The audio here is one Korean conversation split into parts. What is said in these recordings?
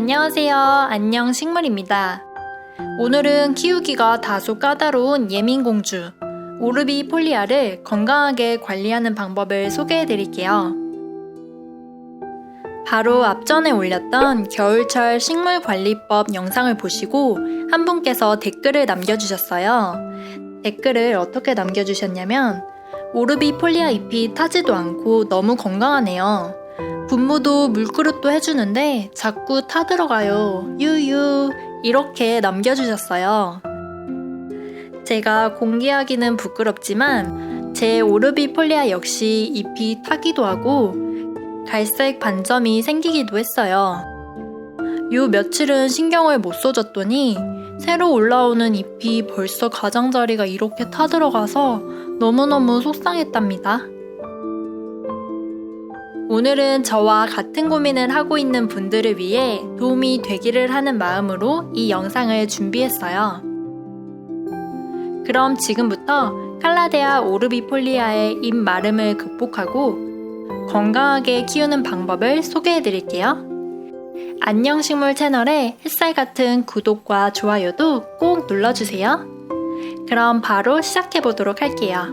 안녕하세요. 안녕 식물입니다. 오늘은 키우기가 다소 까다로운 예민공주 오르비폴리아를 건강하게 관리하는 방법을 소개해 드릴게요. 바로 앞전에 올렸던 겨울철 식물관리법 영상을 보시고 한 분께서 댓글을 남겨주셨어요. 댓글을 어떻게 남겨주셨냐면 오르비폴리아 잎이 타지도 않고 너무 건강하네요. 분무도 물그릇도 해주는데 자꾸 타들어가요. 유유 이렇게 남겨주셨어요. 제가 공개하기는 부끄럽지만 제 오르비폴리아 역시 잎이 타기도 하고 갈색 반점이 생기기도 했어요. 요 며칠은 신경을 못 써줬더니 새로 올라오는 잎이 벌써 가장자리가 이렇게 타들어가서 너무너무 속상했답니다. 오늘은 저와 같은 고민을 하고 있는 분들을 위해 도움이 되기를 하는 마음으로 이 영상을 준비했어요. 그럼 지금부터 칼라데아 오르비폴리아의 잎 마름을 극복하고 건강하게 키우는 방법을 소개해 드릴게요. 안녕식물 채널에 햇살 같은 구독과 좋아요도 꼭 눌러주세요. 그럼 바로 시작해 보도록 할게요.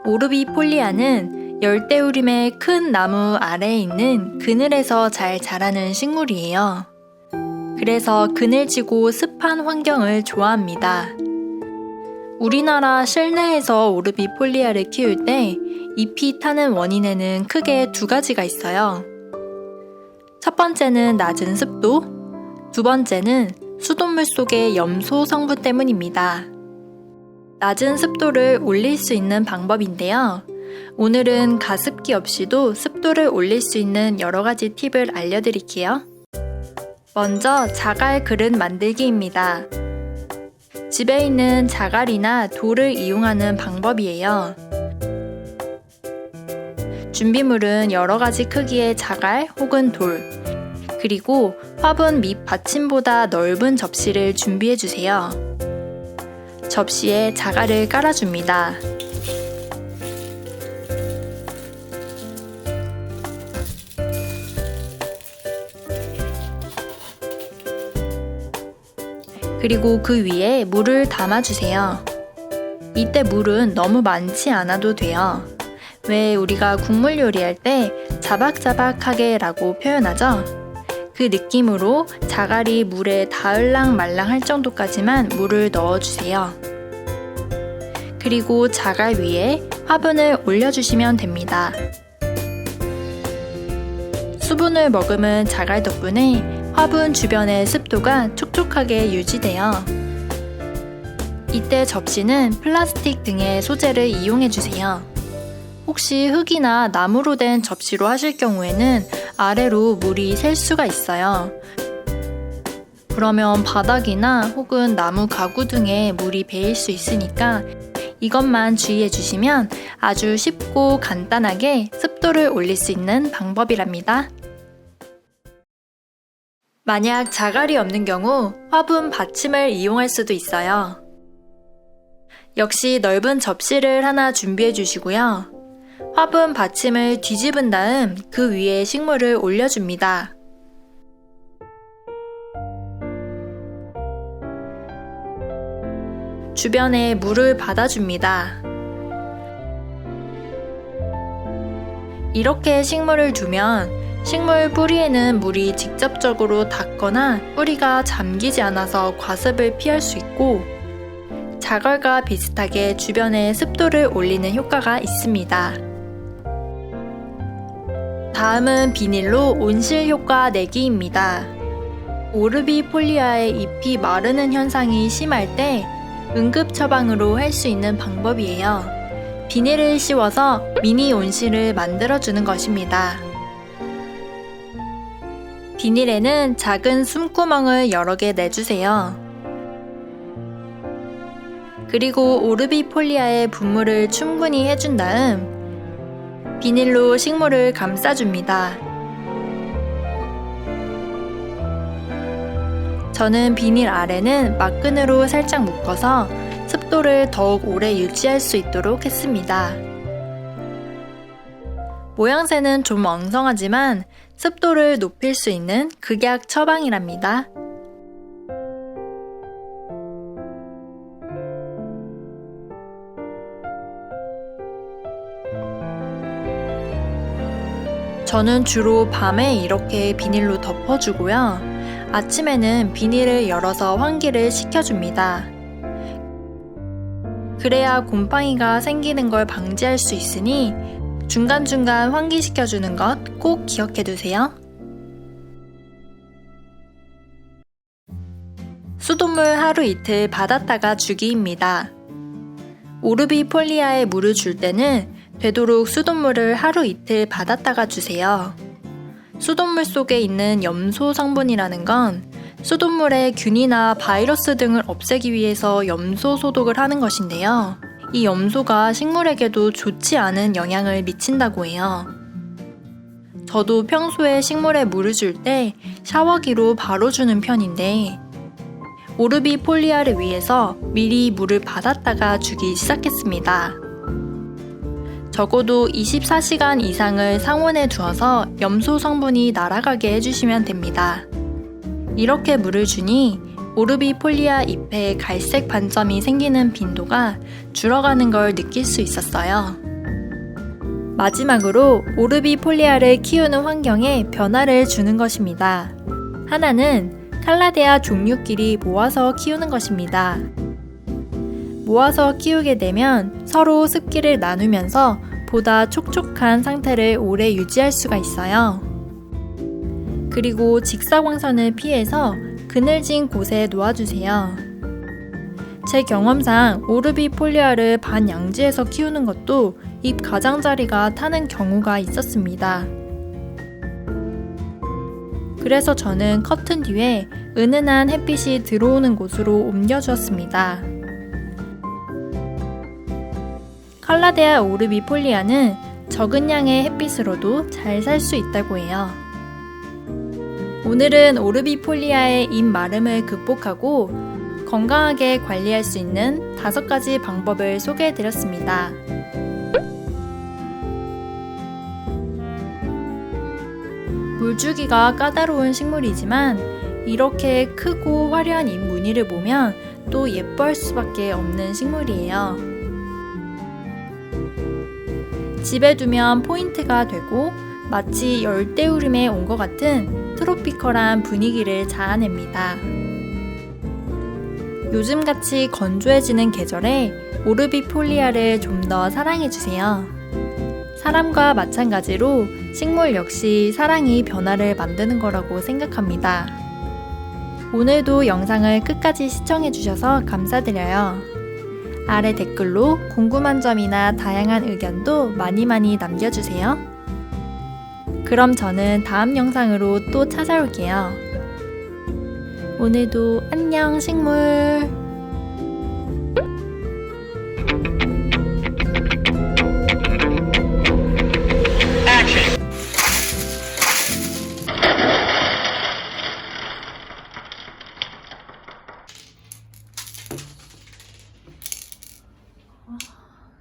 오르비폴리아는 열대우림의 큰 나무 아래에 있는 그늘에서 잘 자라는 식물이에요. 그래서 그늘지고 습한 환경을 좋아합니다. 우리나라 실내에서 오르비폴리아를 키울 때 잎이 타는 원인에는 크게 두 가지가 있어요. 첫 번째는 낮은 습도, 두 번째는 수돗물 속의 염소 성분 때문입니다. 낮은 습도를 올릴 수 있는 방법인데요. 오늘은 가습기 없이도 습도를 올릴 수 있는 여러 가지 팁을 알려드릴게요. 먼저 자갈 그릇 만들기입니다. 집에 있는 자갈이나 돌을 이용하는 방법이에요. 준비물은 여러 가지 크기의 자갈 혹은 돌, 그리고 화분 밑 받침보다 넓은 접시를 준비해주세요. 접시에 자갈을 깔아줍니다. 그리고 그 위에 물을 담아주세요. 이때 물은 너무 많지 않아도 돼요. 왜 우리가 국물 요리할 때 자박자박하게 라고 표현하죠? 그 느낌으로 자갈이 물에 닿을랑 말랑 할 정도까지만 물을 넣어주세요. 그리고 자갈 위에 화분을 올려주시면 됩니다. 수분을 머금은 자갈 덕분에 화분 주변의 습도가 촉촉하게 유지돼요. 이때 접시는 플라스틱 등의 소재를 이용해주세요. 혹시 흙이나 나무로 된 접시로 하실 경우에는 아래로 물이 셀 수가 있어요. 그러면 바닥이나 혹은 나무 가구 등에 물이 배일 수 있으니까 이것만 주의해 주시면 아주 쉽고 간단하게 습도를 올릴 수 있는 방법이랍니다. 만약 자갈이 없는 경우 화분 받침을 이용할 수도 있어요. 역시 넓은 접시를 하나 준비해 주시고요. 화분 받침을 뒤집은 다음 그 위에 식물을 올려줍니다. 주변에 물을 받아줍니다. 이렇게 식물을 두면 식물 뿌리에는 물이 직접적으로 닿거나 뿌리가 잠기지 않아서 과습을 피할 수 있고 자갈과 비슷하게 주변에 습도를 올리는 효과가 있습니다. 다음은 비닐로 온실 효과 내기입니다. 오르비폴리아의 잎이 마르는 현상이 심할 때 응급 처방으로 할 수 있는 방법이에요. 비닐을 씌워서 미니 온실을 만들어주는 것입니다. 비닐에는 작은 숨구멍을 여러 개 내주세요. 그리고 오르비폴리아의 분무를 충분히 해준 다음 비닐로 식물을 감싸줍니다. 저는 비닐 아래는 막근으로 살짝 묶어서 습도를 더욱 오래 유지할 수 있도록 했습니다. 모양새는 좀 엉성하지만 습도를 높일 수 있는 극약 처방이랍니다. 저는 주로 밤에 이렇게 비닐로 덮어주고요. 아침에는 비닐을 열어서 환기를 시켜줍니다. 그래야 곰팡이가 생기는 걸 방지할 수 있으니 중간중간 환기시켜주는 것 꼭 기억해두세요. 수돗물 하루 이틀 받았다가 주기입니다. 오르비폴리아에 물을 줄 때는 되도록 수돗물을 하루 이틀 받았다가 주세요. 수돗물 속에 있는 염소 성분이라는 건 수돗물에 균이나 바이러스 등을 없애기 위해서 염소 소독을 하는 것인데요. 이 염소가 식물에게도 좋지 않은 영향을 미친다고 해요. 저도 평소에 식물에 물을 줄 때 샤워기로 바로 주는 편인데 오르비폴리아를 위해서 미리 물을 받았다가 주기 시작했습니다. 적어도 24시간 이상을 상온에 두어서 염소 성분이 날아가게 해주시면 됩니다. 이렇게 물을 주니 오르비폴리아 잎에 갈색 반점이 생기는 빈도가 줄어가는 걸 느낄 수 있었어요. 마지막으로 오르비폴리아를 키우는 환경에 변화를 주는 것입니다. 하나는 칼라데아 종류끼리 모아서 키우는 것입니다. 모아서 키우게 되면 서로 습기를 나누면서 보다 촉촉한 상태를 오래 유지할 수가 있어요. 그리고 직사광선을 피해서 그늘진 곳에 놓아주세요. 제 경험상 오르비폴리아를 반양지에서 키우는 것도 잎 가장자리가 타는 경우가 있었습니다. 그래서 저는 커튼 뒤에 은은한 햇빛이 들어오는 곳으로 옮겨주었습니다. 칼라데아 오르비폴리아는 적은 양의 햇빛으로도 잘 살 수 있다고 해요. 오늘은 오르비폴리아의 잎 마름을 극복하고 건강하게 관리할 수 있는 5가지 방법을 소개해드렸습니다. 물주기가 까다로운 식물이지만 이렇게 크고 화려한 잎 무늬를 보면 또 예뻐할 수밖에 없는 식물이에요. 집에 두면 포인트가 되고 마치 열대우림에 온 것 같은 트로피컬한 분위기를 자아냅니다. 요즘같이 건조해지는 계절에 오르비폴리아를 좀 더 사랑해주세요. 사람과 마찬가지로 식물 역시 사랑이 변화를 만드는 거라고 생각합니다. 오늘도 영상을 끝까지 시청해주셔서 감사드려요. 아래 댓글로 궁금한 점이나 다양한 의견도 많이 남겨주세요. 그럼 저는 다음 영상으로 또 찾아올게요. 오늘도 안녕 식물!